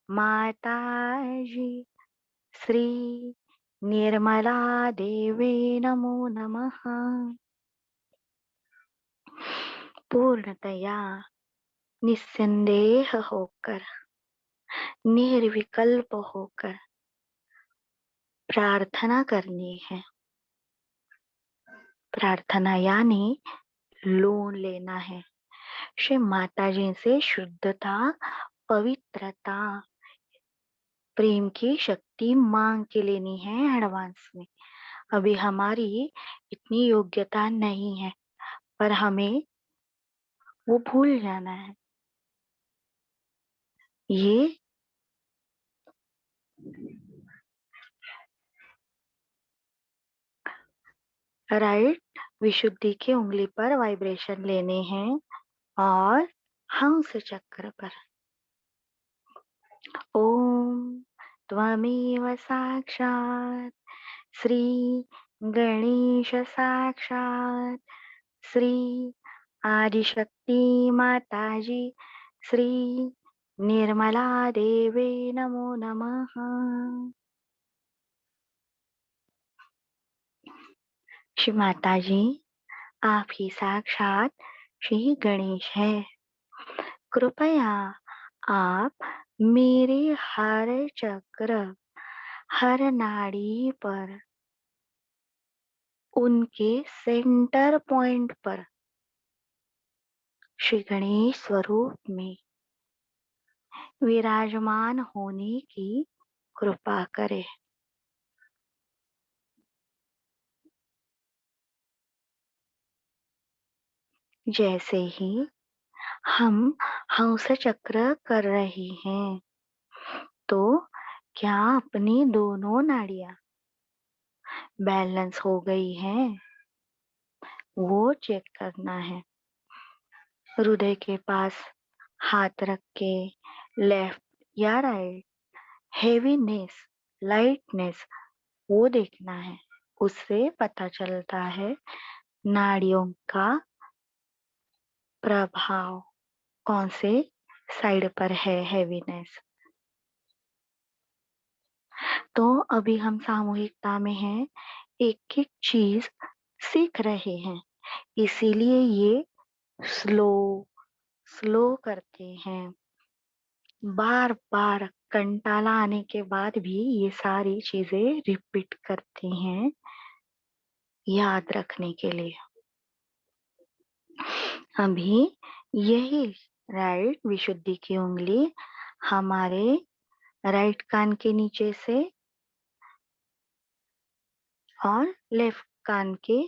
माताजी श्री निर्मला देवे नमो नमः। पूर्णतया निस्संदेह होकर, निर्विकल्प होकर प्रार्थना करनी है। प्रार्थना यानी लोन लेना है। श्री माता जी से शुद्धता, पवित्रता, प्रेम की शक्ति मांग के लेनी है एडवांस में। अभी हमारी इतनी योग्यता नहीं है, पर हमें वो भूल जाना है। ये राइट विशुद्धि की उंगली पर वाइब्रेशन लेने हैं और हंस चक्र पर ओम त्वमेव साक्षात् श्री गणेश साक्षात् श्री आदिशक्ति माताजी श्री निर्मला देवे नमो नमः। श्री माताजी आप ही साक्षात श्री गणेश है। कृपया आप मेरे हर चक्र, हर नाड़ी पर, उनके सेंटर पॉइंट पर श्री गणेश स्वरूप में विराजमान होने की कृपा करें। जैसे ही हम हंस चक्र कर रहे हैं, तो क्या अपनी दोनों नाड़ियां बैलेंस हो गई हैं? वो चेक करना है। हृदय के पास हाथ रख के लेफ्ट या राइट, हेवीनेस, लाइटनेस, वो देखना है। उससे पता चलता है नाड़ियों का प्रभाव कौन से साइड पर है, हेवीनेस। तो अभी हम सामूहिकता में हैं, एक एक चीज सीख रहे हैं, इसीलिए ये स्लो स्लो करते हैं। बार बार कंटाला आने के बाद भी ये सारी चीजें रिपीट करते हैं याद रखने के लिए। अभी यही राइट विशुद्धि की उंगली हमारे राइट कान के नीचे से और लेफ्ट कान के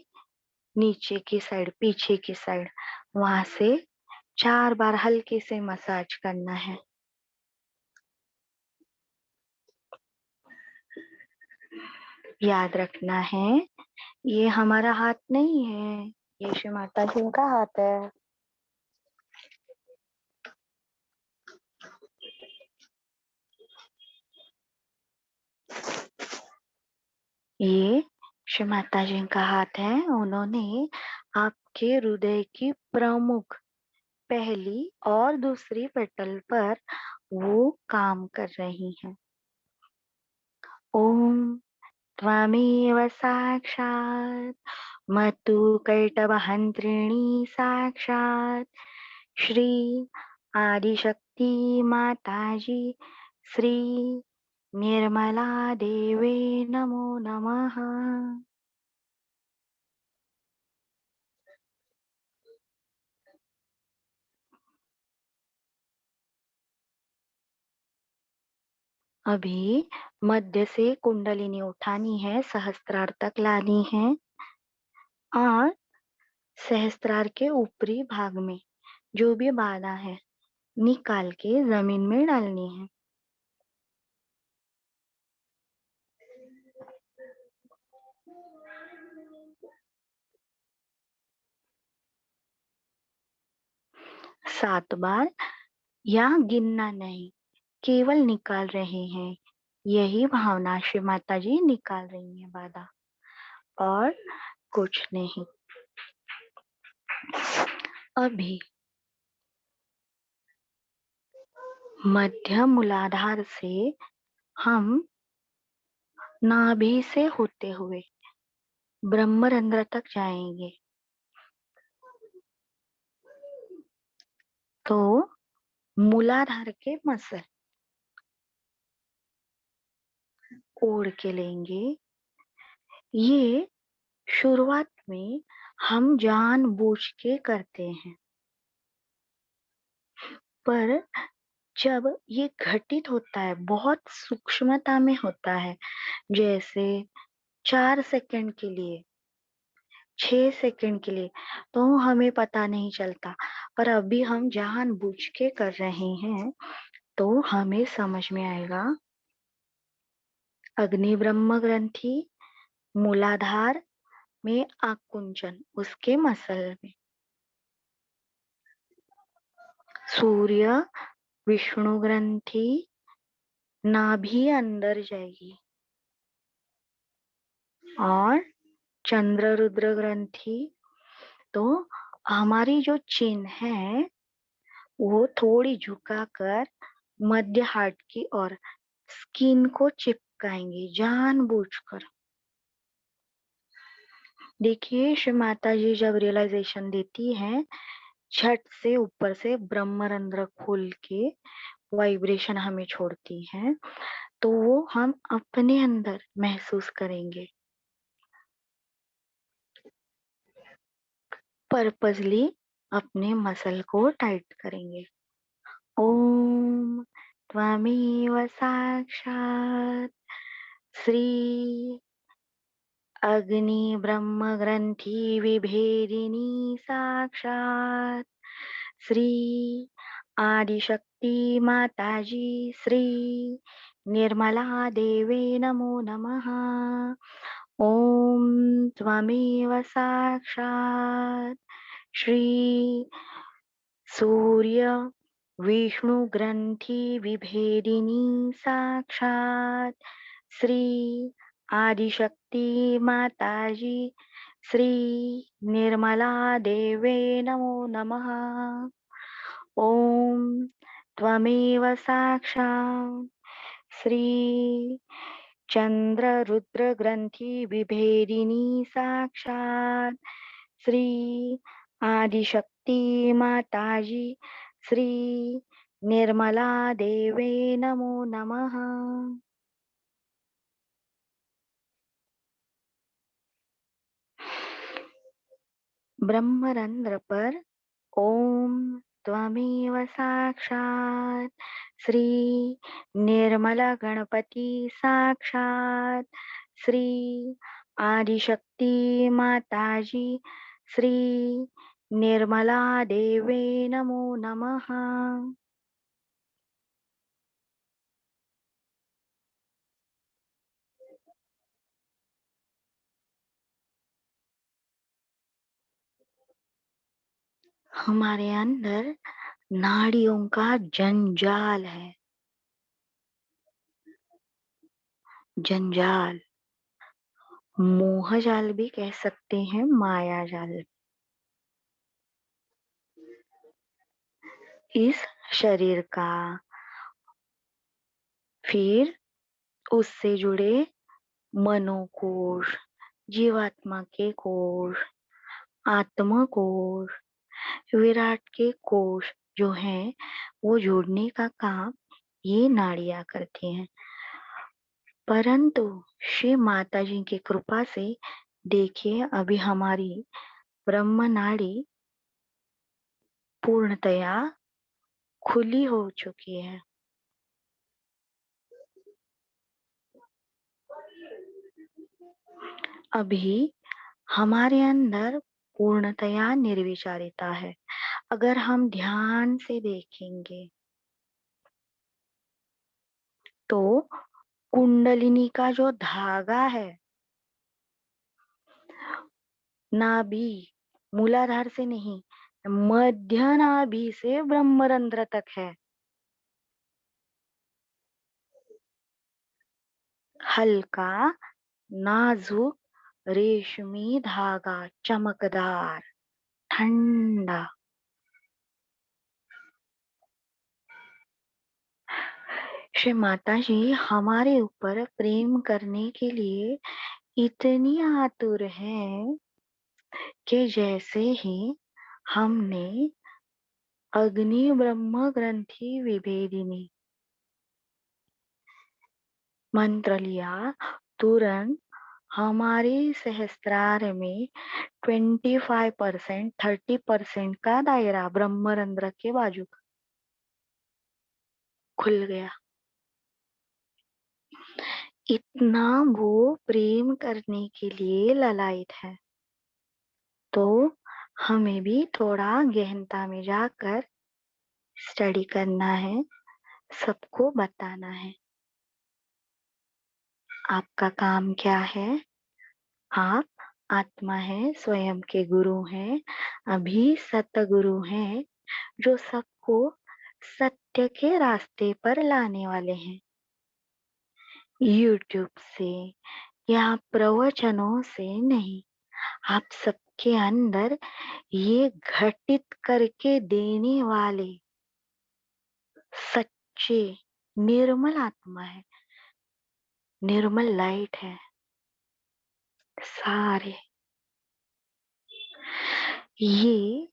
नीचे की साइड, पीछे की साइड, वहां से 4 बार हल्के से मसाज करना है। याद रखना है ये हमारा हाथ नहीं है, ये श्री माता जी का हाथ है। ये श्री माता जी का हाथ है। उन्होंने आपके हृदय की प्रमुख पहली और दूसरी पटल पर वो काम कर रही हैं। ओम त्वमेव साक्षात् मतु कैटभहन्त्रिणी साक्षात् श्री आदिशक्ति माताजी श्री निर्मला देवे नमो नमः। अभी मध्य से कुंडलिनी उठानी है, सहस्त्रार तक लानी है और सहस्त्रार के ऊपरी भाग में जो भी बाधा है निकाल के जमीन में डालनी है। सात बार, या गिनना नहीं, केवल निकाल रहे हैं। यही भावना श्री माता जी निकाल रही है बाधा, और कुछ नहीं। अभी मध्य मूलाधार से हम नाभि से होते हुए ब्रह्मरंध्र तक जाएंगे। तो मूलाधार के मसल ओढ़ के लेंगे। ये शुरुआत में हम जानबूझ के करते हैं, पर जब ये घटित होता है, बहुत सूक्ष्मता में होता है, जैसे 4 सेकंड के लिए, 6 सेकंड के लिए, तो हमें पता नहीं चलता। पर अभी हम जानबूझ के कर रहे हैं, तो हमें समझ में आएगा। अग्नि ब्रह्म ग्रंथि मूलाधार में आकुंचन, उसके मसल में सूर्य विष्णु ग्रंथि नाभि अंदर जाएगी, और चंद्र रुद्र ग्रंथि, तो हमारी जो चिन्ह है वो थोड़ी झुकाकर मध्य हार्ट की और स्किन को चिपकाएंगे जानबूझकर। देखिए, श्री माता जी जब रियलाइजेशन देती है, छठ से ऊपर से ब्रह्मरंध्र खोल के वाइब्रेशन हमें छोड़ती है, तो वो हम अपने अंदर महसूस करेंगे। पर्पसली अपने मसल को टाइट करेंगे। ओम त्वमेव साक्षात् श्री अग्नि ब्रह्म ग्रंथि विभेदिनी साक्षात् श्री आदिशक्ति माताजी श्री निर्मला देवे नमो नमः। ओम त्वमेव साक्षात् श्री सूर्य विष्णु ग्रंथि विभेदिनी साक्षात् श्री आदिशक्ति माताजी श्री निर्मला देवे नमो नमः। ओम त्वमेव साक्षात् श्री चंद्र रुद्र ग्रंथि विभेदिनी साक्षात् श्री आदिशक्ति माताजी श्री निर्मला देवे नमो नमः। ब्रह्मरंध्र पर ओम त्वमेव साक्षात् श्री निर्मला गणपति साक्षात् श्री आदिशक्ति माताजी श्री निर्मला देवे नमो नमः। हमारे अंदर नाड़ियों का जंजाल है, जंजाल, मोह जाल भी कह सकते हैं, माया जाल। इस शरीर का, फिर उससे जुड़े मनोकोश, जीवात्मा के कोश, आत्मा कोश, विराट के कोश जो हैं, वो जोड़ने का काम ये नाड़ियां करती हैं। परंतु श्री माता जी की कृपा से देखिए, अभी हमारी ब्रह्म नाड़ी पूर्णतया खुली हो चुकी है। अभी हमारे अंदर पूर्णतया निर्विचारिता है। अगर हम ध्यान से देखेंगे तो कुंडलिनी का जो धागा है, नाभि मूलाधार से नहीं, मध्य नाभि से ब्रह्मरंध्र तक है। हल्का नाजुक रेशमी धागा, चमकदार, ठंडा। श्री माता जी हमारे ऊपर प्रेम करने के लिए इतनी आतुर है कि जैसे ही हमने अग्नि ब्रह्म ग्रंथि विभेदिनी मंत्र लिया, तुरंत हमारे सहस्त्रार में 25%, 30% का दायरा ब्रह्मरंध्र के बाजू का खुल गया। इतना वो प्रेम करने के लिए ललायत है, तो हमें भी थोड़ा गहनता में जाकर स्टडी करना है, सबको बताना है। आपका काम क्या है? आप आत्मा है, स्वयं के गुरु हैं, अभी सतगुरु हैं, जो सबको सत्य के रास्ते पर लाने वाले हैं। यूट्यूब से या प्रवचनों से नहीं, आप सबके अंदर ये घटित करके देने वाले सच्चे निर्मल आत्मा है, निर्मल लाइट है सारे। ये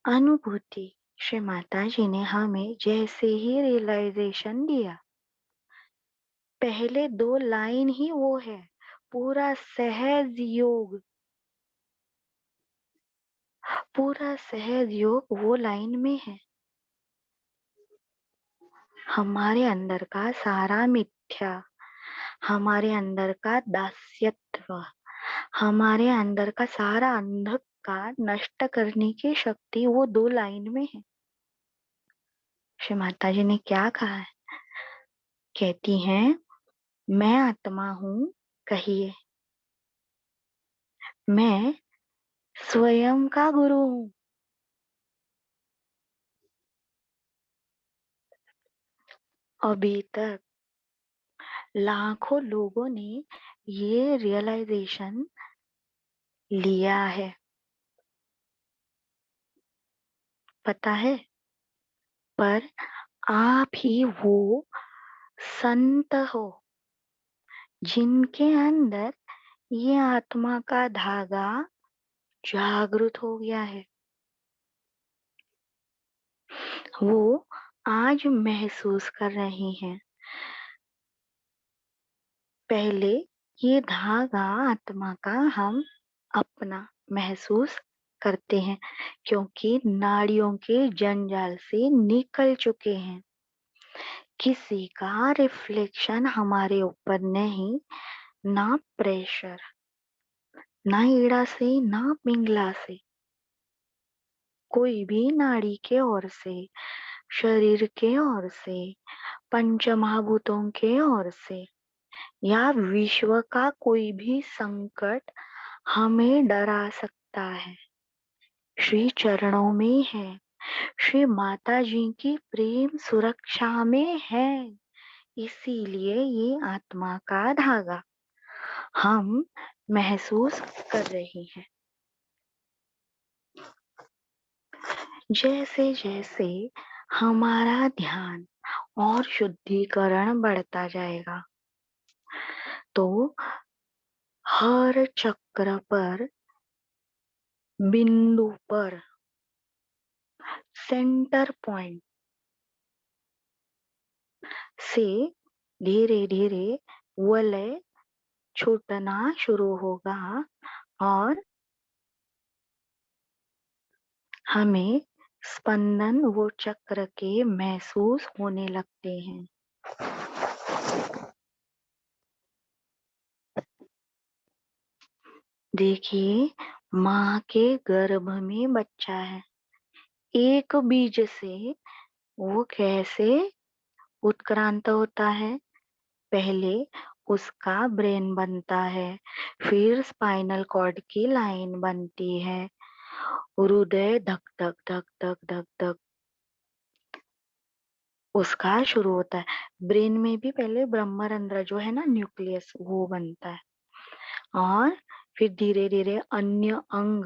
अनुभूति श्री माता जी ने हमें जैसे ही रियलाइजेशन दिया, पहले 2 लाइन ही वो है, पूरा सहज योग, पूरा सहज योग वो लाइन में है। हमारे अंदर का सारा मिथ्या, हमारे अंदर का दास्यत्व, हमारे अंदर का सारा अंधकार नष्ट करने की शक्ति वो 2 लाइन में है। श्री माता जी ने क्या कहा है? कहती हैं, मैं आत्मा हूँ, कहिए मैं स्वयं का गुरु हूँ। अभी तक लाखों लोगों ने ये रियलाइजेशन लिया है, पता है, पर आप ही वो संत हो जिनके अंदर ये आत्मा का धागा जागृत हो गया है। वो आज महसूस कर रही हैं। पहले ये धागा आत्मा का हम अपना महसूस करते हैं, क्योंकि नाड़ियों के जंजाल से निकल चुके हैं। किसी का रिफ्लेक्शन हमारे ऊपर नहीं, ना प्रेशर, ना ईड़ा से, ना पिंगला से, कोई भी नाड़ी के ओर से, शरीर के ओर से, पंच महाभूतों के ओर से, या विश्व का कोई भी संकट हमें डरा सकता है। श्री चरणों में है, श्री माता जी की प्रेम सुरक्षा में है, इसीलिए ये आत्मा का धागा हम महसूस कर रहे हैं। जैसे जैसे हमारा ध्यान और शुद्धिकरण बढ़ता जाएगा, तो हर चक्र पर, बिंदु पर, सेंटर पॉइंट से धीरे धीरे वलय छूटना शुरू होगा और हमें स्पंदन वो चक्र के महसूस होने लगते हैं। देखिए, माँ के गर्भ में बच्चा है, एक बीज से वो कैसे उत्क्रांत होता है। पहले उसका ब्रेन बनता है, फिर स्पाइनल कॉर्ड की लाइन बनती है, हृदय धक धक धक धक धक धक उसका शुरू होता है। ब्रेन में भी पहले ब्रह्मरंध्र जो है ना, न्यूक्लियस, वो बनता है, और फिर धीरे धीरे अन्य अंग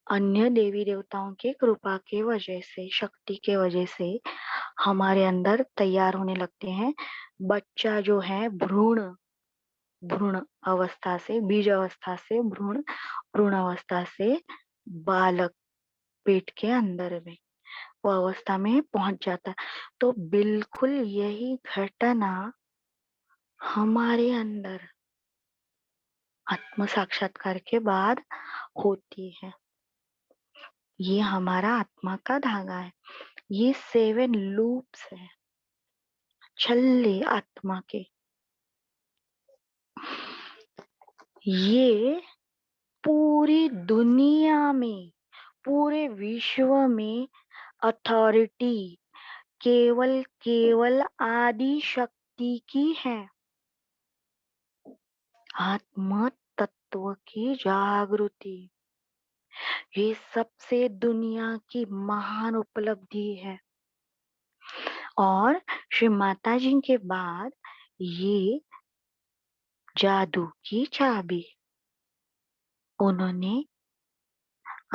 अन्य देवी देवताओं की कृपा के वजह से, शक्ति के वजह से हमारे अंदर तैयार होने लगते हैं। बच्चा जो है भ्रूण भ्रूण अवस्था से, बीज अवस्था से भ्रूण, भ्रूण अवस्था से बालक, पेट के अंदर में वो अवस्था में पहुंच जाता है। तो बिल्कुल यही घटना हमारे अंदर आत्म साक्षात्कार के बाद होती है। ये हमारा आत्मा का धागा है। ये 7 लूप्स है छल्ले आत्मा के। ये पूरी दुनिया में, पूरे विश्व में अथॉरिटी केवल केवल आदि शक्ति की है। आत्म तत्व की जागृति, ये सबसे दुनिया की महान उपलब्धि है। और श्री माता जी के बाद ये जादू की चाबी उन्होंने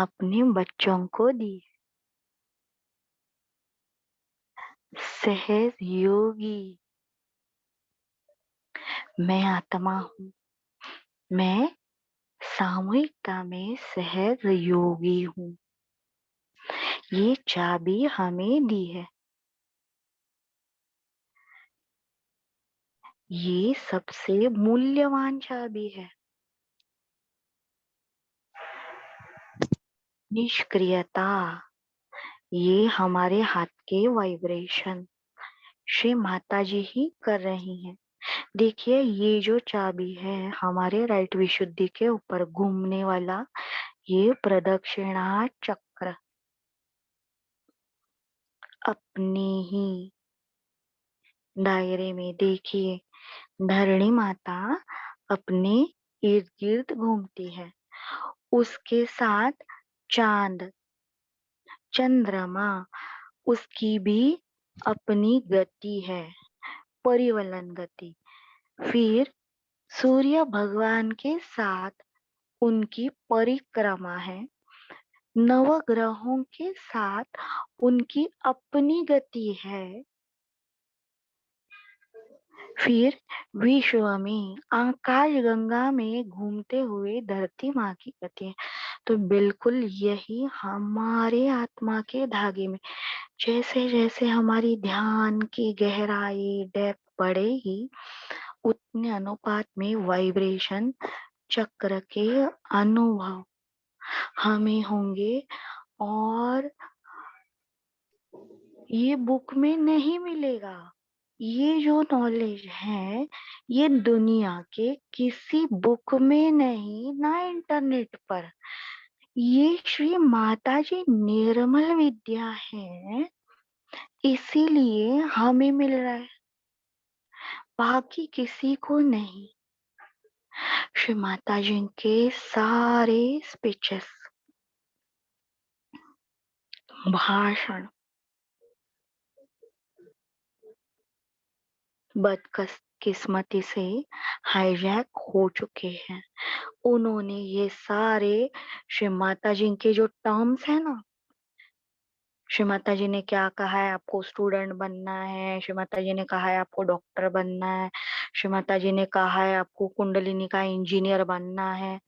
अपने बच्चों को दी। सहज योगी, मैं आत्मा हूँ, मैं सामूहिकता में सहज योगी हूँ। ये चाबी हमें दी है। ये सबसे मूल्यवान चाबी है। निष्क्रियता, ये हमारे हाथ के वाइब्रेशन श्री माता जी ही कर रही हैं। देखिए, ये जो चाबी है हमारे राइट विशुद्धि के ऊपर घूमने वाला, ये प्रदक्षिणा चक्र अपने ही दायरे में, देखिए धरणी माता अपने इर्द गिर्द घूमती है। उसके साथ चांद, चंद्रमा, उसकी भी अपनी गति है, परिवलन गति। फिर सूर्य भगवान के साथ उनकी परिक्रमा है। नवग्रहों के साथ उनकी अपनी गति है। फिर विश्व में आकाश गंगा में घूमते हुए धरती माँ की गति है। तो बिल्कुल यही हमारे आत्मा के धागे में, जैसे जैसे हमारी ध्यान की गहराई, डेप्थ बढ़ेगी, उतने अनुपात में वाइब्रेशन चक्र के अनुभव हमें होंगे। और ये बुक में नहीं मिलेगा। ये जो नॉलेज है, ये दुनिया के किसी बुक में नहीं, ना इंटरनेट पर। ये श्री माता जी निर्मल विद्या है, इसीलिए हमें मिल रहा है, बाकी किसी को नहीं। श्री माता जी के सारे स्पीचेस, भाषण बदकिस्मती से हाईजैक हो चुके हैं। उन्होंने ये सारे श्री माता जी के जो टर्म्स है ना, श्री माता जी ने क्या कहा है, आपको स्टूडेंट बनना है, श्री माता जी ने कहा है आपको डॉक्टर बनना है, श्री माता जी ने कहा है आपको कुंडलिनी का इंजीनियर बनना है,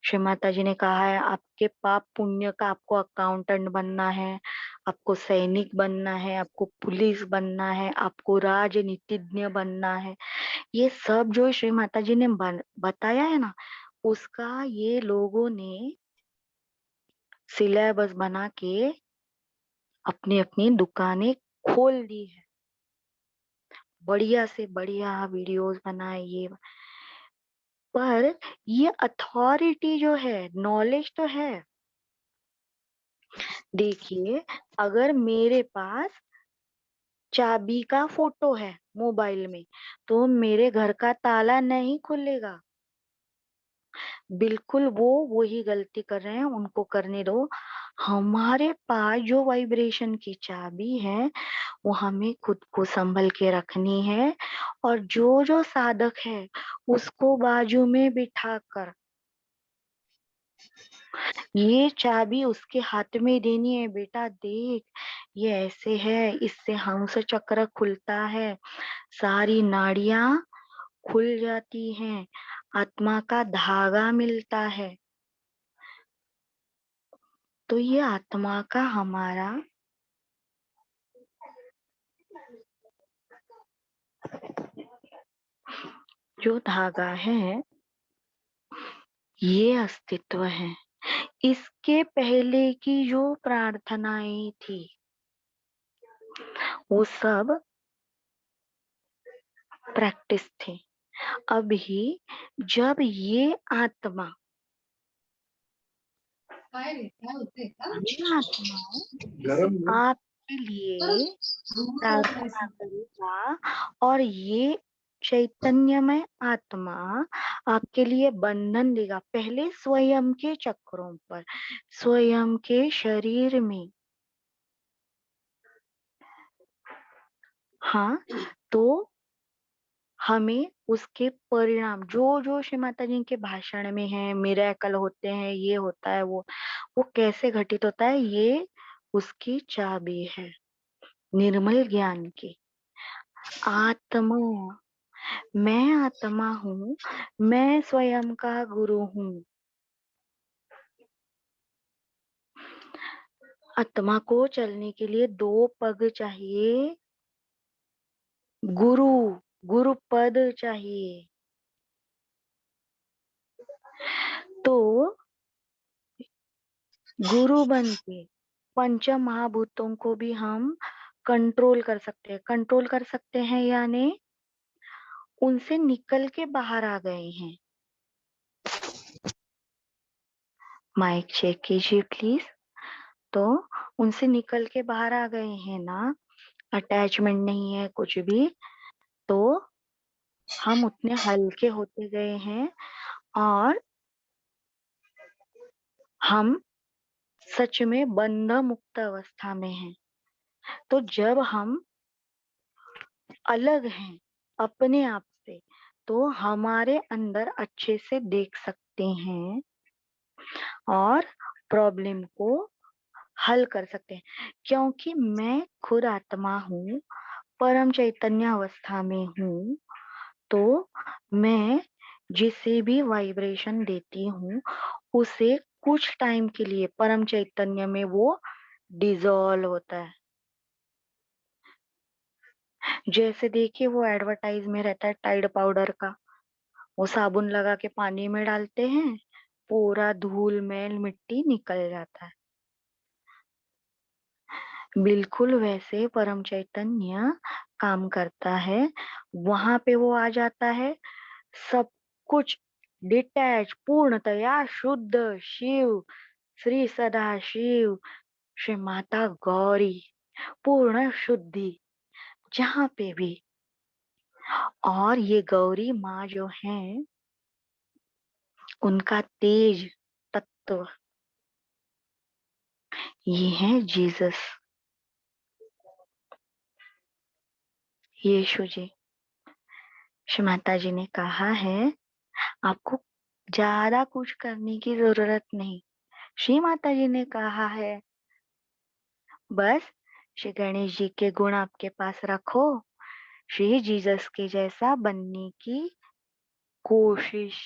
श्री माता जी ने कहा है आपके पाप पुण्य का आपको अकाउंटेंट बनना है, आपको सैनिक बनना है, आपको पुलिस बनना है, आपको राजनीतिज्ञ बनना है। ये सब जो श्री माता जी ने बताया है ना, उसका ये लोगों ने सिलेबस बना के अपनी अपनी दुकानें खोल दी है। बढ़िया से बढ़िया वीडियोस बनाए ये। पर ये अथॉरिटी जो है, नॉलेज तो है। देखिए, अगर मेरे पास चाबी का फोटो है मोबाइल में, तो मेरे घर का ताला नहीं खुलेगा। बिल्कुल वो वही गलती कर रहे हैं, उनको करने दो। हमारे पास जो वाइब्रेशन की चाबी है, वो हमें खुद को संभल के रखनी है। और जो जो साधक है, उसको बाजू में बिठाकर ये चाबी उसके हाथ में देनी है, बेटा देख ये ऐसे है, इससे हंस चक्र खुलता है, सारी नाड़ियां खुल जाती हैं, आत्मा का धागा मिलता है। तो ये आत्मा का हमारा जो धागा है, ये अस्तित्व है। इसके पहले की जो प्रार्थनाएं थी वो सब प्रैक्टिस थी। अभी जब ये आत्मा, ये आत्मा आपके लिए प्रार्थना करेगा और ये चैतन्यमय आत्मा आपके लिए बंधन देगा, पहले स्वयं के चक्रों पर, स्वयं के शरीर में। हाँ, तो हमें उसके परिणाम जो जो श्री माता जी के भाषण में है, मिरेकल होते हैं, ये होता है, वो कैसे घटित होता है, ये उसकी चाबी है निर्मल ज्ञान की। आत्मा, मैं आत्मा हूँ, मैं स्वयं का गुरु हूँ। आत्मा को चलने के लिए दो पग चाहिए, गुरु, गुरु पद चाहिए। तो गुरु बन के पंच महाभूतों को भी हम कंट्रोल कर सकते हैं, कंट्रोल कर सकते हैं यानी उनसे निकल के बाहर आ गए हैं। माइक चेक कीजिए प्लीज। तो उनसे निकल के बाहर आ गए हैं ना, अटैचमेंट नहीं है कुछ भी, तो हम उतने हल्के होते गए हैं और हम सच में बंध मुक्त अवस्था में हैं। तो जब हम अलग हैं अपने आप से, तो हमारे अंदर अच्छे से देख सकते हैं और प्रॉब्लम को हल कर सकते हैं, क्योंकि मैं खुद आत्मा हूँ, परम चैतन्य अवस्था में हूँ। तो मैं जिसे भी वाइब्रेशन देती हूँ उसे कुछ टाइम के लिए परम चैतन्य में वो डिजॉल्व होता है। जैसे देखिए वो एडवर्टाइज में रहता है टाइड पाउडर का, वो साबुन लगा के पानी में डालते हैं, पूरा धूल मैल मिट्टी निकल जाता है। बिल्कुल वैसे परम चैतन्य काम करता है, वहां पे वो आ जाता है, सब कुछ डिटैच पूर्णतया शुद्ध शिव, श्री सदा शिव, श्री माता गौरी, पूर्ण शुद्धि जहाँ पे भी। और ये गौरी माँ जो है उनका तेज तत्व ये है जीसस, यीशु जी। श्री माता जी ने कहा है आपको ज्यादा कुछ करने की जरूरत नहीं। श्री माता जी ने कहा है बस श्री गणेश जी के गुण आपके पास रखो, श्री जीसस के जैसा बनने की कोशिश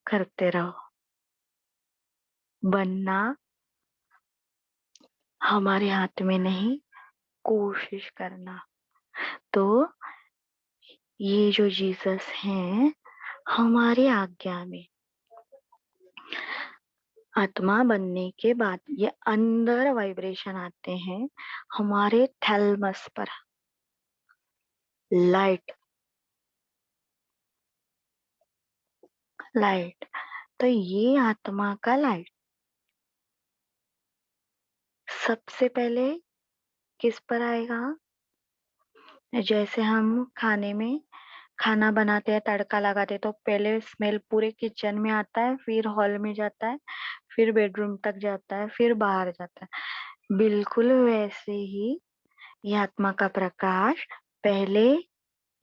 करते रहो। बनना हमारे हाथ में नहीं, कोशिश करना। तो ये जो जीसस हैं हमारी आज्ञा में आत्मा बनने के बाद ये अंदर वाइब्रेशन आते हैं हमारे थैलमस पर, लाइट, लाइट। तो ये आत्मा का लाइट सबसे पहले किस पर आएगा? जैसे हम खाने में खाना बनाते हैं, तड़का लगाते हैं, तो पहले स्मेल पूरे किचन में आता है, फिर हॉल में जाता है, फिर बेडरूम तक जाता है, फिर बाहर जाता है। बिल्कुल वैसे ही ये आत्मा का प्रकाश पहले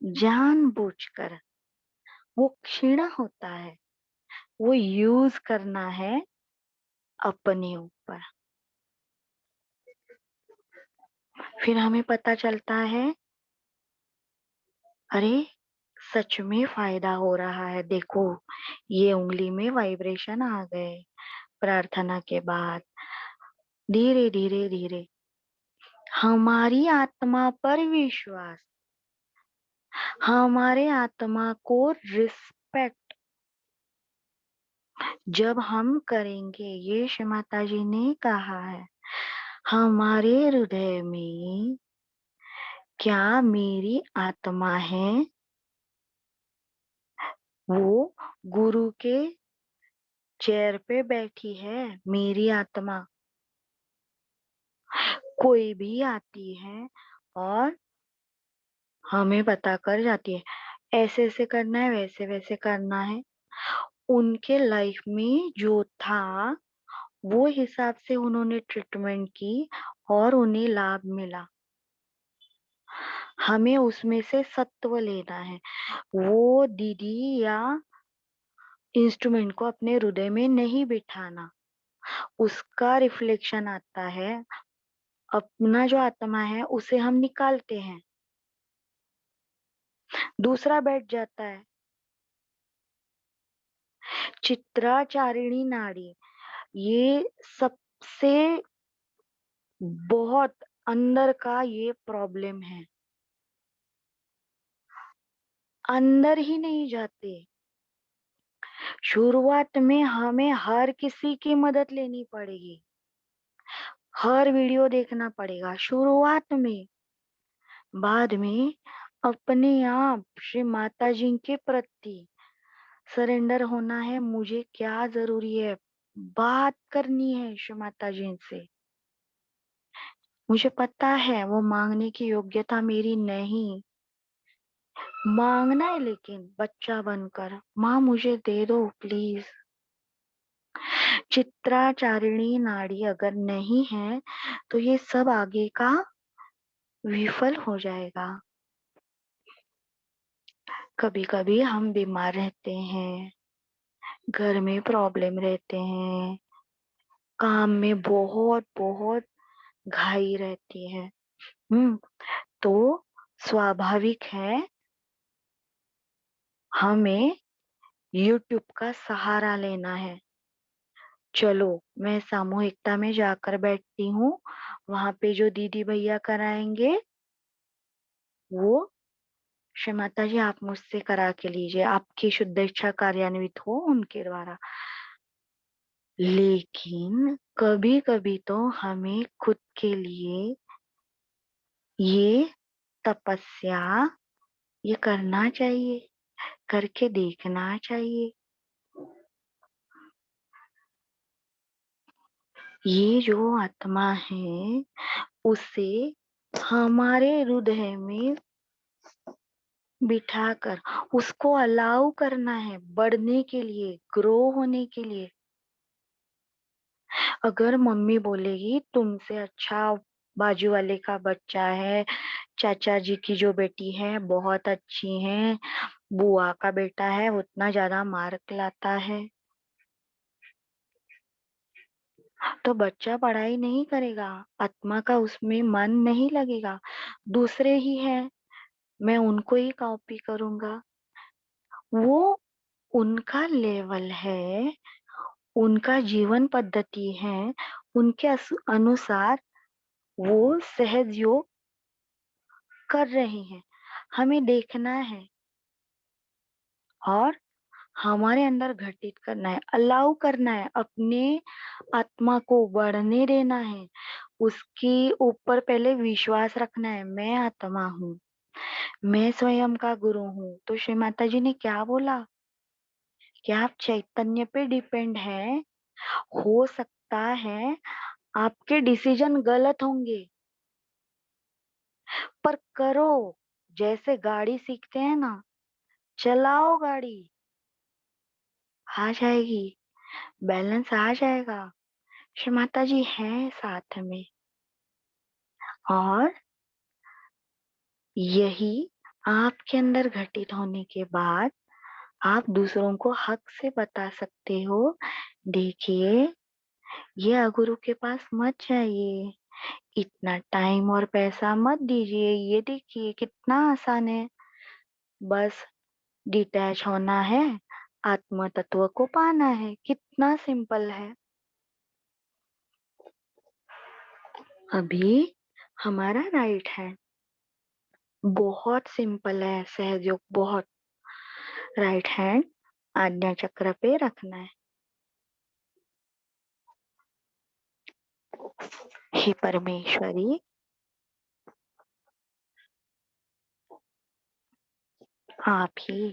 जानबूझकर वो क्षीण होता है, वो यूज करना है अपने ऊपर। फिर हमें पता चलता है, अरे सच में फायदा हो रहा है, देखो ये उंगली में वाइब्रेशन आ गए प्रार्थना के बाद। धीरे धीरे धीरे हमारी आत्मा पर विश्वास, हमारे आत्मा को रिस्पेक्ट जब हम करेंगे, ये श्री माता जी ने कहा है, हमारे हृदय में क्या मेरी आत्मा है, वो गुरु के चेयर पे बैठी है, मेरी आत्मा कोई भी आती है और हमें बता कर जाती है, ऐसे ऐसे करना है, वैसे वैसे करना है। उनके लाइफ में जो था वो हिसाब से उन्होंने ट्रीटमेंट की और उन्हें लाभ मिला। हमें उसमें से सत्व लेना है। वो दीदी या इंस्ट्रूमेंट को अपने हृदय में नहीं बिठाना, उसका रिफ्लेक्शन आता है, अपना जो आत्मा है उसे हम निकालते हैं, दूसरा बैठ जाता है। चित्राचारिणी नाड़ी, ये सबसे बहुत अंदर का ये प्रॉब्लम है, अंदर ही नहीं जाते। शुरुआत में हमें हर किसी की मदद लेनी पड़ेगी, हर वीडियो देखना पड़ेगा शुरुआत में। बाद में अपने आप श्री माता जी के प्रति सरेंडर होना है, मुझे क्या जरूरी है, बात करनी है श्री माता जी से। मुझे पता है वो मांगने की योग्यता मेरी नहीं, मांगना है लेकिन बच्चा बनकर, माँ मुझे दे दो प्लीज। चित्राचारिणी नाड़ी अगर नहीं है तो ये सब आगे का विफल हो जाएगा। कभी कभी हम बीमार रहते हैं, घर में प्रॉब्लम रहते हैं, काम में बहुत बहुत घाई रहती है। हम्म तो स्वाभाविक है हमें यूट्यूब का सहारा लेना है। चलो मैं सामूहिकता में जाकर बैठती हूँ, वहां पे जो दीदी भैया कराएंगे वो श्री माता जी आप मुझसे करा के लीजिए, आपकी शुद्ध इच्छा कार्यान्वित हो उनके द्वारा। लेकिन कभी कभी तो हमें खुद के लिए ये तपस्या ये करना चाहिए, करके देखना चाहिए। ये जो आत्मा है उसे हमारे हृदय में बिठाकर उसको अलाउ करना है बढ़ने के लिए, ग्रो होने के लिए। अगर मम्मी बोलेगी तुमसे अच्छा बाजू वाले का बच्चा है, चाचा जी की जो बेटी है बहुत अच्छी है, बुआ का बेटा है उतना ज्यादा मार्क लाता है, तो बच्चा पढ़ाई नहीं करेगा, आत्मा का उसमें मन नहीं लगेगा। दूसरे ही है, मैं उनको ही कॉपी करूंगा। वो उनका लेवल है, उनका जीवन पद्धति है, उनके अनुसार वो सहज योग कर रहे हैं, हमें देखना है और हमारे अंदर घटित करना है, अलाउ करना है, अपने आत्मा को बढ़ने देना है, उसके ऊपर पहले विश्वास रखना है। मैं आत्मा हूँ, मैं स्वयं का गुरु हूँ। तो श्री माता जी ने क्या बोला कि आप चैतन्य पे डिपेंड है, हो सकता है आपके डिसीजन गलत होंगे पर करो, जैसे गाड़ी सीखते हैं ना, चलाओ गाड़ी, आ जाएगी, बैलेंस आ जाएगा। श्री माता जी हैं साथ में। और यही आपके अंदर घटित होने के बाद आप दूसरों को हक से बता सकते हो, देखिए ये अगुरु के पास मत जाइए, इतना टाइम और पैसा मत दीजिए, ये देखिए कितना आसान है, बस डिटैच होना है, आत्म तत्व को पाना है, कितना सिंपल है। अभी हमारा राइट हैंड बहुत सिंपल है, सहयोग बहुत। राइट हैंड आज्ञा चक्र पे रखना है। हे परमेश्वरी, आप ही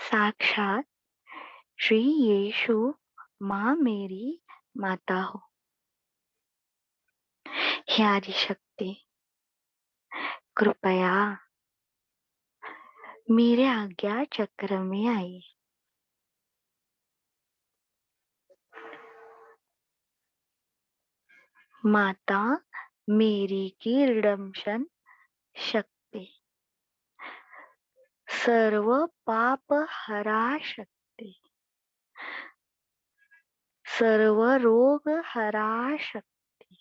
साक्षात श्री यीशु माँ मेरी माता हो। हे आदि शक्ति, कृपया मेरे आज्ञा चक्र में आई। माता मेरी की रिडम्पशन शक्ति, सर्व पाप हरा शक्ति, सर्व रोग हरा शक्ति,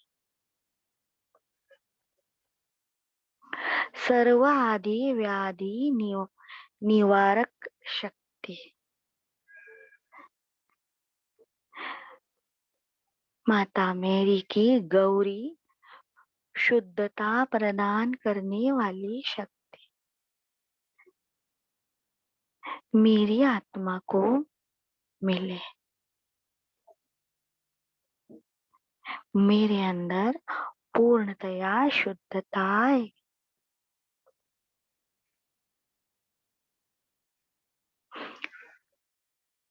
सर्व आदि व्याधि निवारक शक्ति, माता मेरी की गौरी शुद्धता प्रदान करने वाली शक्ति, मेरी आत्मा को मिले, मेरे अंदर पूर्णतया शुद्धता आए।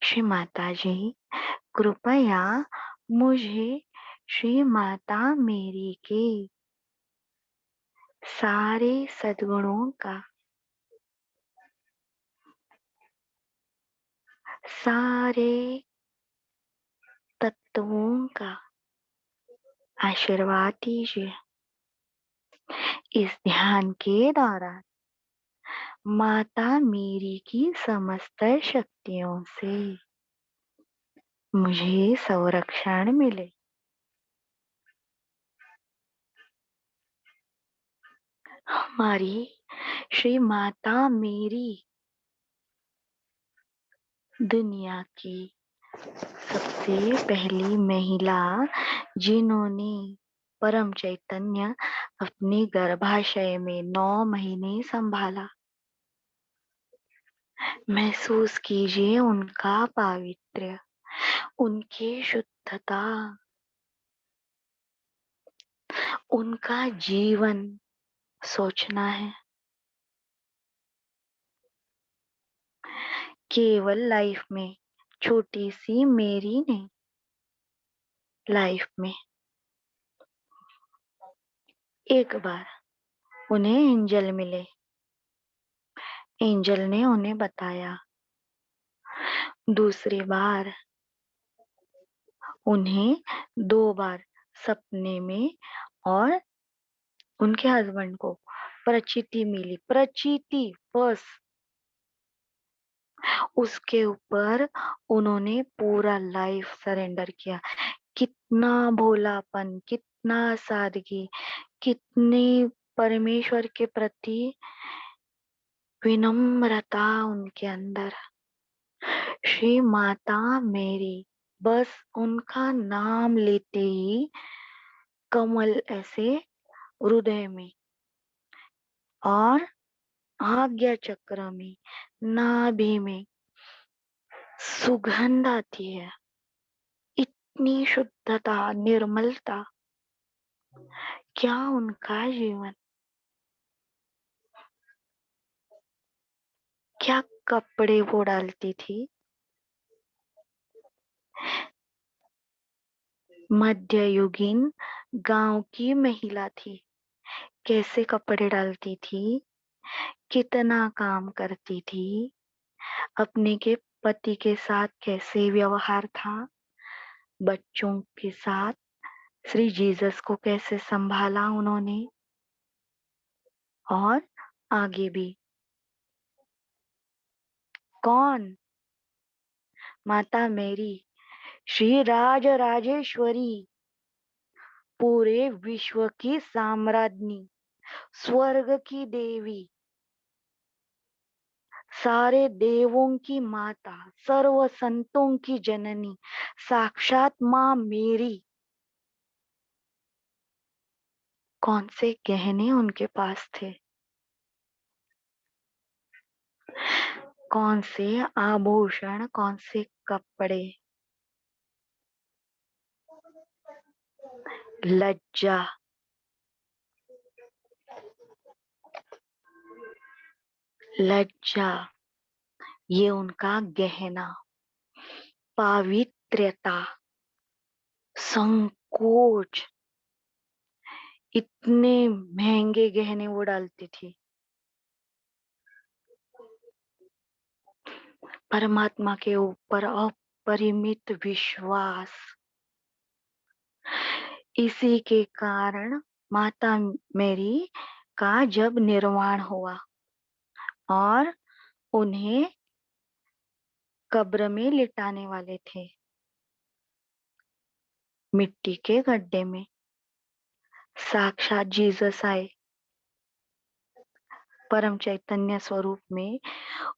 श्री माता जी, कृपया मुझे श्री माता मेरी के सारे सद्गुणों का, सारे तत्वों का आशीर्वाद दीजिए। इस ध्यान के दौरान माता मेरी की समस्त शक्तियों से मुझे संरक्षण मिले। हमारी श्री माता मेरी दुनिया की सबसे पहली महिला जिन्होंने परम चैतन्य अपने गर्भाशय में 9 महीने संभाला। महसूस कीजिए उनका पावित्र्य, उनकी शुद्धता, उनका जीवन सोचना है। केवल लाइफ में छोटी सी मेरी नहीं, लाइफ में एक बार उन्हें एंजल मिले, एंजल ने उन्हें बताया। दूसरी बार उन्हें 2 बार सपने में और उनके हस्बैंड को प्रचिति मिली, प्रचिति बस। उसके ऊपर उन्होंने पूरा लाइफ सरेंडर किया। कितना भोलापन, कितना सादगी, कितनी परमेश्वर के प्रति विनम्रता उनके अंदर। श्री माता मेरी, बस उनका नाम लेते ही कमल ऐसे हृदय में और आज्ञा चक्र में, नाभि में सुगंध आती है। इतनी शुद्धता, निर्मलता, क्या उनका जीवन, क्या कपड़े वो डालती थी। मध्ययुगीन गांव की महिला थी, कैसे कपड़े डालती थी, कितना काम करती थी, अपने के पति के साथ कैसे व्यवहार था, बच्चों के साथ श्री जीसस को कैसे संभाला उन्होंने, और आगे भी कौन? माता मेरी, श्री राज राजेश्वरी, पूरे विश्व की साम्राज्ञी, स्वर्ग की देवी, सारे देवों की माता, सर्व संतों की जननी, साक्षात माँ मेरी। कौन से गहने उनके पास थे, कौन से आभूषण, कौन से कपड़े? लज्जा, लज्जा, ये उनका गहना। पावित्र्यता, संकोच, इतने महंगे गहने वो डालती थी। परमात्मा के ऊपर अपरिमित विश्वास, इसी के कारण माता मेरी का जब निर्वाण हुआ और उन्हें कब्र में लिटाने वाले थे, मिट्टी के गड्ढे में, साक्षात जीसस आए परम चैतन्य स्वरूप में।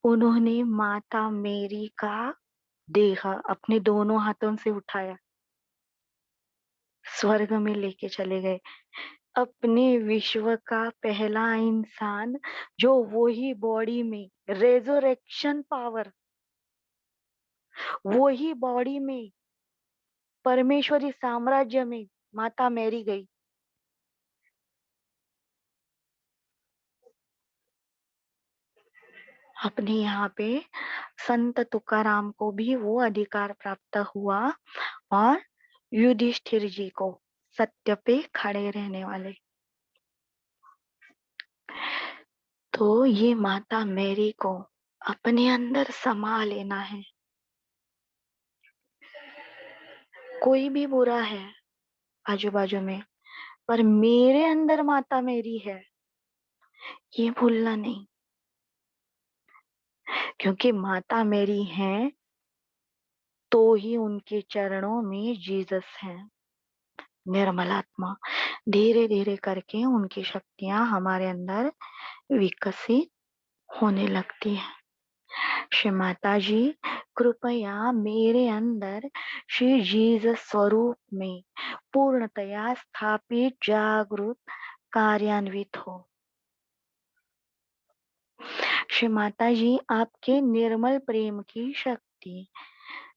उन्होंने माता मेरी का देह अपने दोनों हाथों से उठाया, स्वर्ग में लेके चले गए। अपने विश्व का पहला इंसान जो वही बॉडी में, रेजोरेक्शन पावर, वही बॉडी में, परमेश्वरी साम्राज्य में माता मेरी गई। अपने यहाँ पे संत तुकाराम को भी वो अधिकार प्राप्त हुआ और युधिष्ठिर जी को, सत्य पे खड़े रहने वाले। तो ये माता मेरी को अपने अंदर समा लेना है। कोई भी बुरा है आजू बाजू में, पर मेरे अंदर माता मेरी है, ये भूलना नहीं। क्योंकि माता मेरी है तो ही उनके चरणों में जीसस है, निर्मलात्मा। धीरे धीरे करके उनकी शक्तियां हमारे अंदर विकसित होने लगती है। श्री माता जी, कृपया मेरे अंदर श्री जीसस स्वरूप में पूर्णतया स्थापित, जागृत, कार्यान्वित हो। श्री माता जी, आपके निर्मल प्रेम की शक्ति,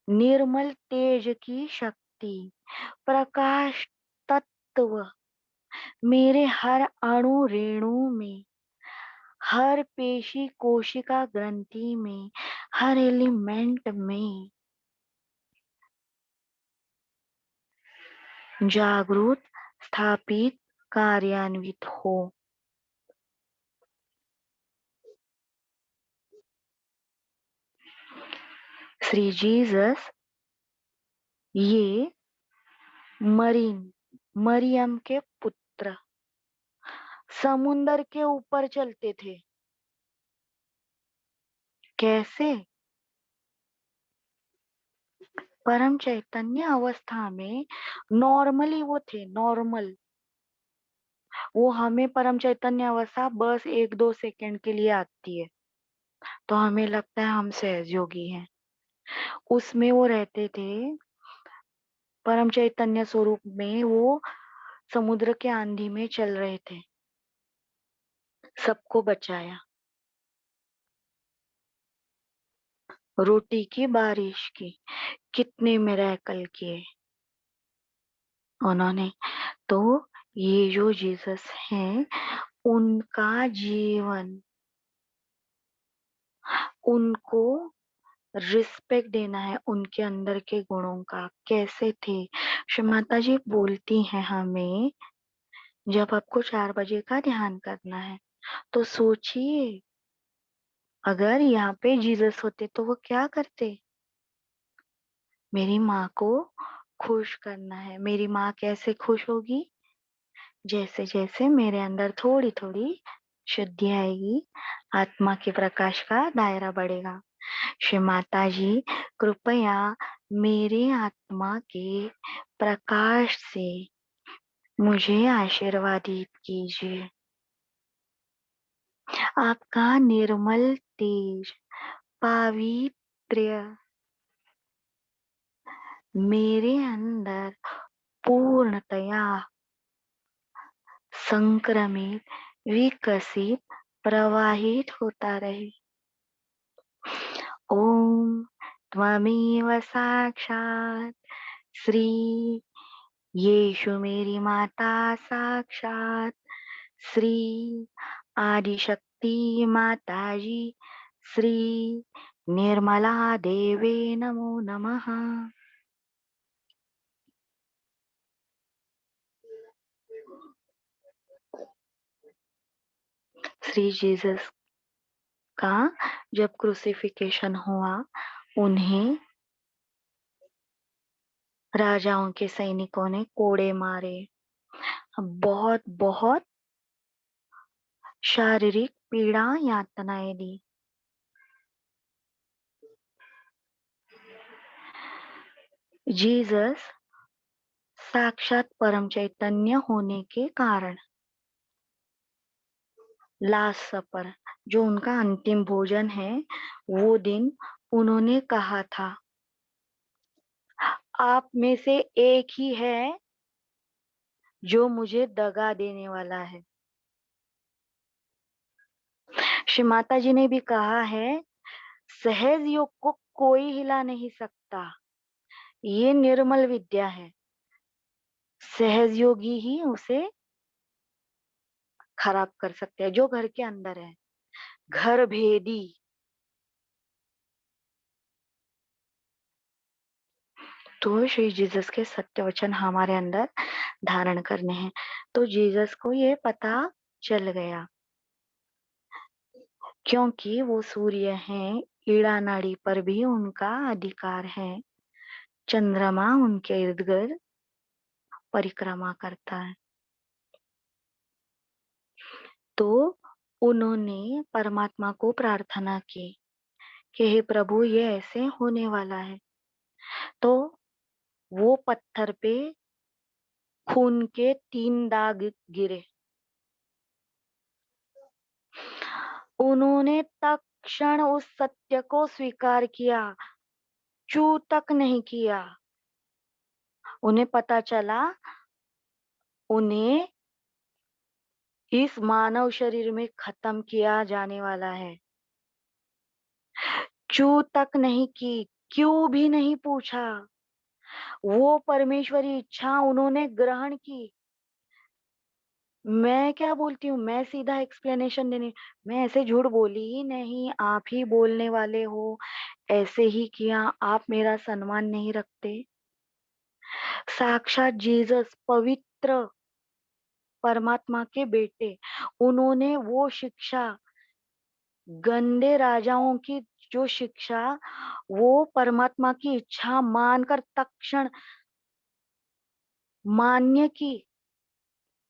निर्मल तेज की शक्ति, प्रकाश तत्व मेरे हर अणु रेणु में, हर पेशी कोशिका ग्रंथि में, हर एलिमेंट में जागृत, स्थापित, कार्यान्वित हो। श्री जीसस ये मरियम के पुत्र समुंदर के ऊपर चलते थे। कैसे? परम चैतन्य अवस्था में नॉर्मली वो थे, नॉर्मल। वो हमें परम चैतन्य अवस्था बस 1-2 सेकंड के लिए आती है, तो हमें लगता है हम सहज योगी हैं। उसमें वो रहते थे परम चैतन्य स्वरूप में, वो समुद्र के आंधी में चल रहे थे, सबको बचाया। रोटी की बारिश की, कितने मिरेकल किए उन्होंने। तो ये जो जीसस हैं, उनका जीवन, उनको रिस्पेक्ट देना है उनके अंदर के गुणों का। कैसे थे? श्री माता जी बोलती हैं हमें, जब आपको 4 बजे का ध्यान करना है तो सोचिए, अगर यहाँ पे जीसस होते तो वो क्या करते? मेरी माँ को खुश करना है। मेरी माँ कैसे खुश होगी? जैसे जैसे मेरे अंदर थोड़ी थोड़ी शुद्धि आएगी, आत्मा के प्रकाश का दायरा बढ़ेगा। श्री माता जी, कृपया मेरे आत्मा के प्रकाश से मुझे आशीर्वादित कीजिए। आपका निर्मल तेज पावित्र्य मेरे अंदर पूर्णतया संक्रमित, विकसित, प्रवाहित होता रहे। ओम त्वमेव साक्षात श्री यीशु मेरी माता साक्षात श्री आदिशक्ति माता जी श्री निर्मला देवे नमो नमः। श्री जीसस का जब क्रूसिफिकेशन हुआ, उन्हें राजाओं के सैनिकों ने कोड़े मारे, बहुत बहुत शारीरिक पीड़ा यातनाएं दी। जीसस साक्षात परम चैतन्य होने के कारण लास्ट सपर, जो उनका अंतिम भोजन है, वो दिन उन्होंने कहा था, आप में से एक ही है जो मुझे दगा देने वाला है। श्री माता जी ने भी कहा है, सहज योग को कोई हिला नहीं सकता, ये निर्मल विद्या है, सहज योगी ही उसे खराब कर सकते हैं, जो घर के अंदर है, घर भेदी। तो श्री जीसस के सत्य वचन हमारे अंदर धारण करने हैं। तो जीसस को ये पता चल गया, क्योंकि वो सूर्य हैं, ईड़ा नाड़ी पर भी उनका अधिकार है, चंद्रमा उनके इर्द गिर्द परिक्रमा करता है। तो उन्होंने परमात्मा को प्रार्थना की कि हे प्रभु, ये ऐसे होने वाला है। तो वो पत्थर पे खून के 3 दाग गिरे। उन्होंने तत्क्षण उस सत्य को स्वीकार किया, चू तक नहीं किया। उन्हें पता चला उन्हें इस मानव शरीर में खत्म किया जाने वाला है। चू तक नहीं की, क्यों भी नहीं पूछा। वो परमेश्वरी इच्छा उन्होंने ग्रहण की। मैं क्या बोलती हूँ, मैं सीधा एक्सप्लेनेशन देने, मैं ऐसे झूठ बोली ही नहीं, आप ही बोलने वाले हो, ऐसे ही किया, आप मेरा सम्मान नहीं रखते। साक्षात जीसस, पवित्र परमात्मा के बेटे, उन्होंने वो शिक्षा, गंदे राजाओं की जो शिक्षा, वो परमात्मा की इच्छा मानकर तत्क्षण मान्य की,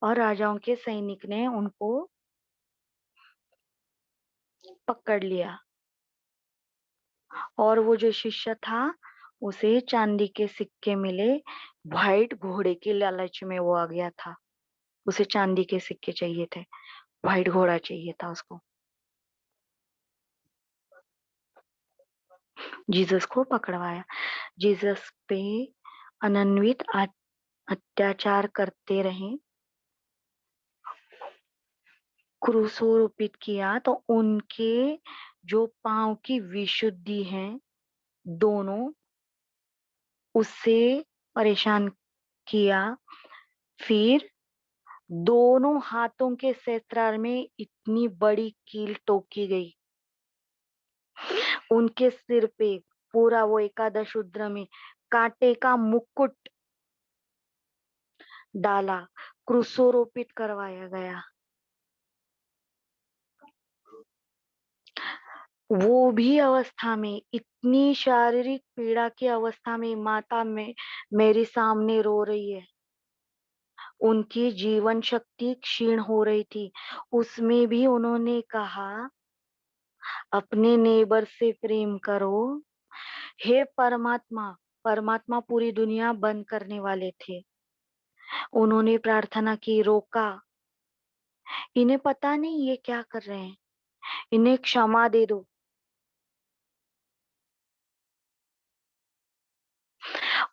और राजाओं के सैनिक ने उनको पकड़ लिया, और वो जो शिष्य था उसे चांदी के सिक्के मिले, व्हाइट घोड़े के लालच में वो आ गया था, उसे चांदी के सिक्के चाहिए थे, व्हाइट घोड़ा चाहिए था उसको। जीसस को पकड़वाया, जीसस पे अनन्वित अत्याचार करते रहे, क्रूसोरोपित किया, तो उनके जो पांव की विशुद्धि है, दोनों, उससे परेशान किया। फिर दोनों हाथों के सहस्त्रार में इतनी बड़ी कील ठोकी गई, उनके सिर पे पूरा वो एकादश रुद्र में कांटे का मुकुट डाला, क्रूसोरोपित करवाया गया। वो भी अवस्था में, इतनी शारीरिक पीड़ा की अवस्था में, माता में मेरे सामने रो रही है, उनकी जीवन शक्ति क्षीण हो रही थी। उसमें भी उन्होंने कहा, अपने नेबर से प्रेम करो। हे परमात्मा, परमात्मा पूरी दुनिया बंद करने वाले थे। उन्होंने प्रार्थना की, रोका। इन्हें पता नहीं ये क्या कर रहे हैं, इन्हें क्षमा दे दो।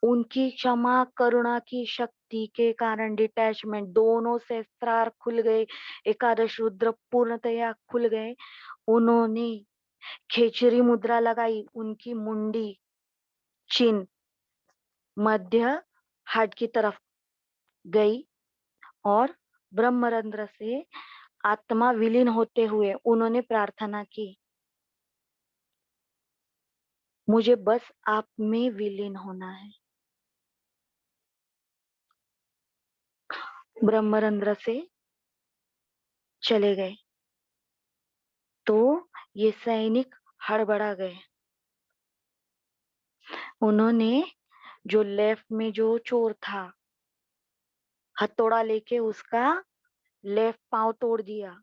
उनकी क्षमा करुणा की शक्ति के कारण डिटैचमेंट, दोनों शस्त्रार खुल गए, एकादश रुद्र पूर्णतया खुल गए। उन्होंने खेचरी मुद्रा लगाई, उनकी मुंडी चिन्ह मध्य हार्ट की तरफ गई और ब्रह्मरंध्र से आत्मा विलीन होते हुए उन्होंने प्रार्थना की, मुझे बस आप में विलीन होना है। ब्रह्मरंध्र से चले गए तो ये सैनिक हड़बड़ा गए। उन्होंने जो लेफ्ट में जो चोर था, हथौड़ा लेके उसका लेफ्ट पांव तोड़ दिया।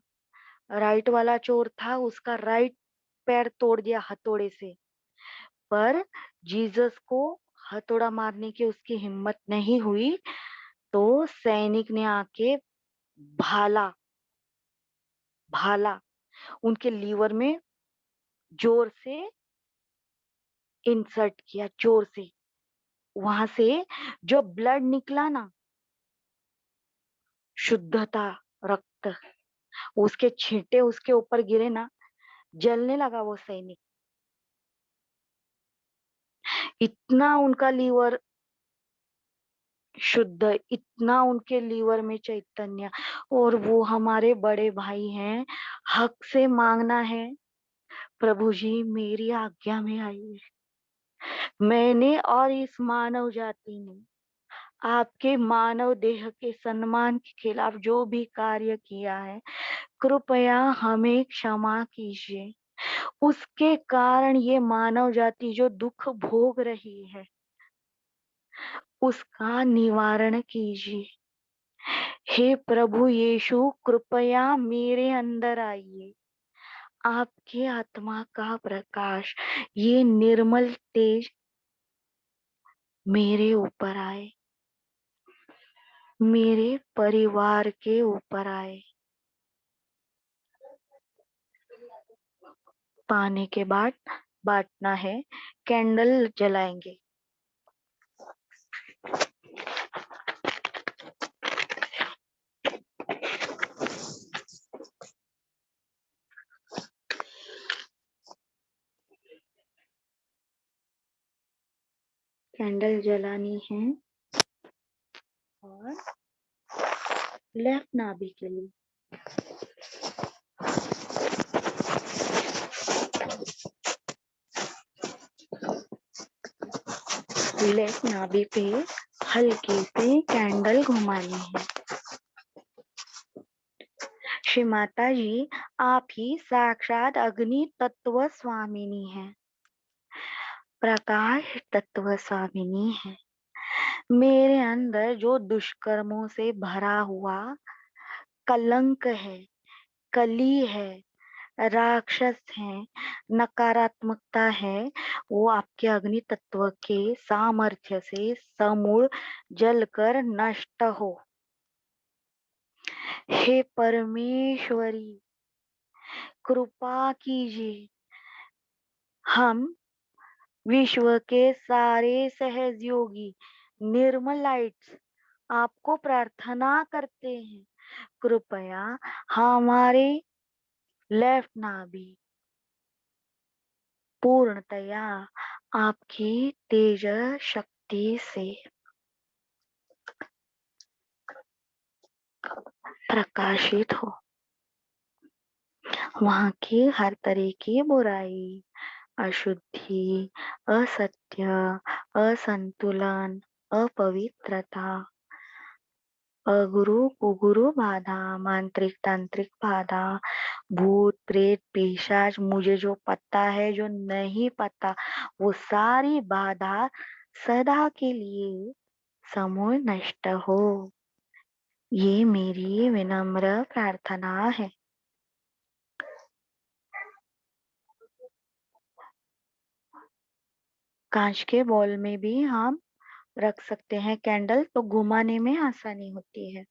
राइट वाला चोर था, उसका राइट पैर तोड़ दिया हथौड़े से। पर जीसस को हथौड़ा मारने की उसकी हिम्मत नहीं हुई, तो सैनिक ने आके भाला भाला उनके लीवर में जोर से इंसर्ट किया, जोर से। वहां से जो ब्लड निकला ना, शुद्धता, रक्त, उसके छींटे उसके ऊपर गिरे ना, जलने लगा वो सैनिक। इतना उनका लीवर शुद्ध, इतना उनके लीवर में चैतन्य। और वो हमारे बड़े भाई हैं, हक से मांगना है, प्रभु जी मेरी आज्ञा में आइए। मैंने और इस मानव जाति ने आपके मानव देह के सम्मान के खिलाफ जो भी कार्य किया है, कृपया हमें क्षमा कीजिए। उसके कारण ये मानव जाति जो दुख भोग रही है, उसका निवारण कीजिए। हे प्रभु यीशु, कृपया मेरे अंदर आइए। आपके आत्मा का प्रकाश, ये निर्मल तेज मेरे ऊपर आए, मेरे परिवार के ऊपर आए। पाने के बाद बांटना है, कैंडल जलाएंगे। कैंडल जलानी है और लेफ्ट नाभि के लिए। लेफ्ट नाभि पे हल्की से कैंडल घुमानी है। श्री माता जी, आप ही साक्षात अग्नि तत्व स्वामिनी है, प्रकाश तत्व स्वामिनी है। मेरे अंदर जो दुष्कर्मों से भरा हुआ कलंक है, कली है, राक्षस है, नकारात्मकता है, वो आपके अग्नि तत्व के सामर्थ्य से समूल जलकर नष्ट हो। हे परमेश्वरी, कृपा कीजिए। हम विश्व के सारे सहयोगी निर्मल लाइट्स आपको प्रार्थना करते हैं, कृपया हमारे लेफ्ट नाभि पूर्णतया आपकी तेज शक्ति से प्रकाशित हो। वहां की हर तरह की बुराई, अशुद्धि, असत्य, असंतुलन, अपवित्रता, अगुरु कुगुरु बाधा, मांत्रिक तांत्रिक बाधा, भूत प्रेत पिशाच, मुझे जो पता है जो नहीं पता, वो सारी बाधा सदा के लिए समूल नष्ट हो। ये मेरी विनम्र प्रार्थना है। कांच के बॉल में भी हम रख सकते हैं कैंडल, तो घुमाने में आसानी होती है।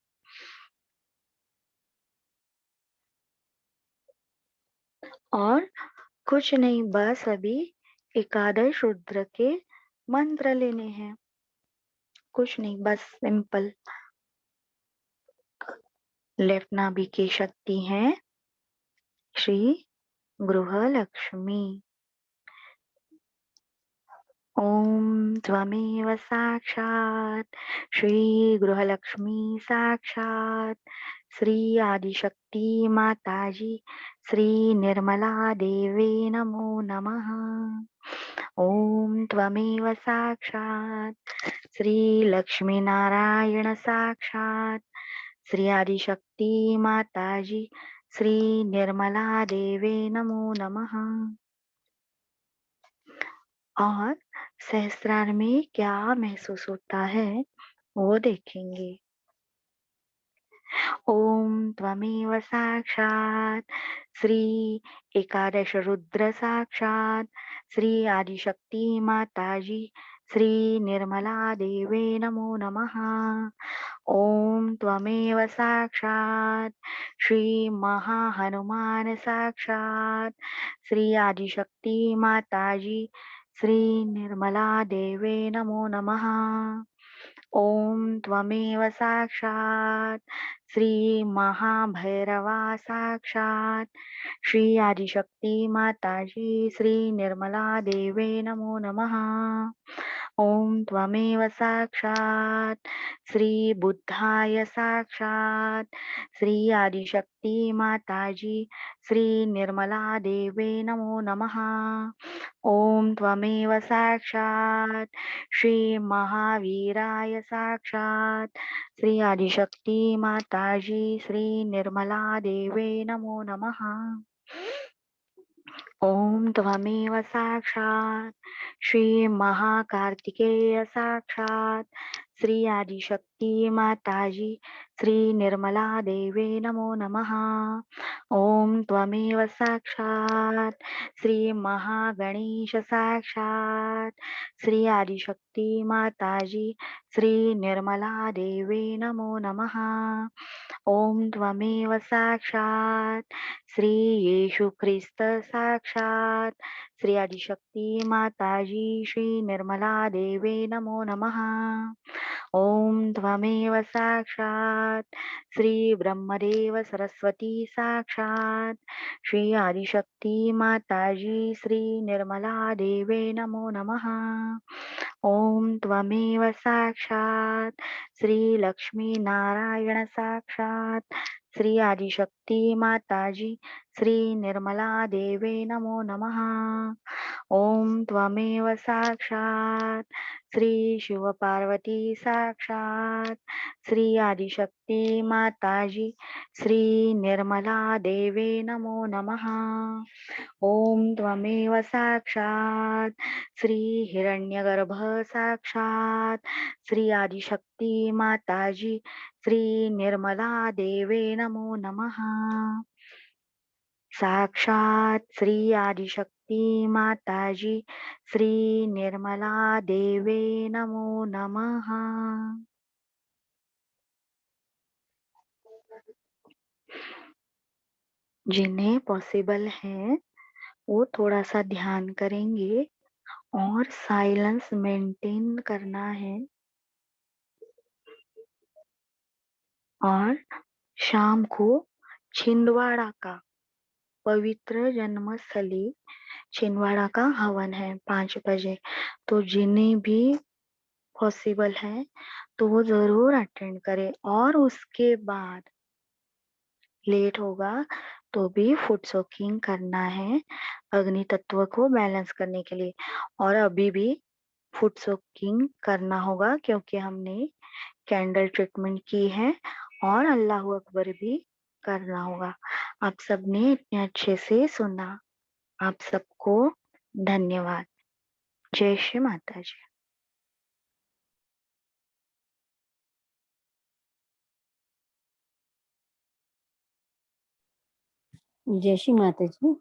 और कुछ नहीं, बस अभी एकादश रुद्र के मंत्र लेने हैं। कुछ नहीं, बस सिंपल। लेफ्ट नाभि की शक्ति है श्री गृहलक्ष्मी। ओम त्वमेव साक्षात् श्री गृहलक्ष्मी साक्षात् श्री आदिशक्ति माताजी श्री निर्मला देवे नमो नमः। ओम त्वमेव साक्षात् श्री लक्ष्मी नारायण साक्षात् श्री आदिशक्ति माताजी श्री निर्मला देवे नमो नमः। और सहस्त्रार में क्या महसूस होता है वो देखेंगे। ओम त्वमेव साक्षात् श्री एकादश रुद्र साक्षात् श्री आदिशक्ति माताजी श्री निर्मला देवे नमो नमः। ओम त्वमेव साक्षात् श्री महाहनुमान साक्षात् श्री आदिशक्ति माताजी श्री निर्मला देवे नमो नमः। ओम त्वमेव साक्षात् श्री महाभैरवा साक्षात् श्री आदिशक्ति माताजी श्री निर्मला देवे नमो नमः। ओम त्वमेव साक्षात् श्री बुद्धाय साक्षात् श्री आदिशक्ति माताजी श्री निर्मला देवे नमो नमः। ओम त्वमेव साक्षात् श्री महावीराय साक्षात् श्री आदिशक्ति माताजी श्री निर्मला देवे नमो नमः। ओम त्वमेव साक्षात् श्री महाकार्तिकेय साक्षात् श्री आदिशक्ति माताजी श्री निर्मला देवे नमो नमः। ओम त्वमेव साक्षात् श्री महागणेश साक्षात् श्री आदिशक्ति माताजी श्री निर्मला देवे नमो नमः। ओम त्वमेव साक्षात् श्री येशु ख्रिस्त साक्षात् श्री आदिशक्ति माताजी श्री निर्मला देवे नमो नमः। ओम त्वमेव साक्षात् श्री ब्रह्मदेव सरस्वती साक्षात् श्री आदिशक्ति माताजी श्री निर्मला देवे नमो नमः। ओम त्वमेव साक्षात् श्री लक्ष्मी नारायण साक्षात् श्री आदिशक्ति माताजी श्री निर्मला देवे नमो नमः। ओम त्वमेव साक्षात् श्री शिव पार्वती साक्षात् श्री आदिशक्ति माताजी श्री निर्मला देवे नमो नमः। ओम त्वमेव साक्षात् श्री हिरण्यगर्भ साक्षात् श्री आदिशक्ति माताजी श्री निर्मला देवे नमो नमः। साक्षात् श्री आदिशक्ति माताजी श्री निर्मला देवे नमो नमः। जिन्हें पॉसिबल है वो थोड़ा सा ध्यान करेंगे और साइलेंस मेंटेन करना है। और शाम को छिंदवाड़ा का पवित्र जन्मस्थली छिंदवाड़ा का हवन है 5 बजे। तो जिन्हें भी पॉसिबल है तो वो जरूर अटेंड करें। और उसके बाद लेट होगा तो भी फूड सोकिंग करना है अग्नि तत्व को बैलेंस करने के लिए। और अभी भी फूड सोकिंग करना होगा क्योंकि हमने कैंडल ट्रीटमेंट की है और अल्लाह अकबर भी करना होगा। आप सबने इतने अच्छे से सुना, आप सबको धन्यवाद। जय श्री माता जी। जय श्री माता जी।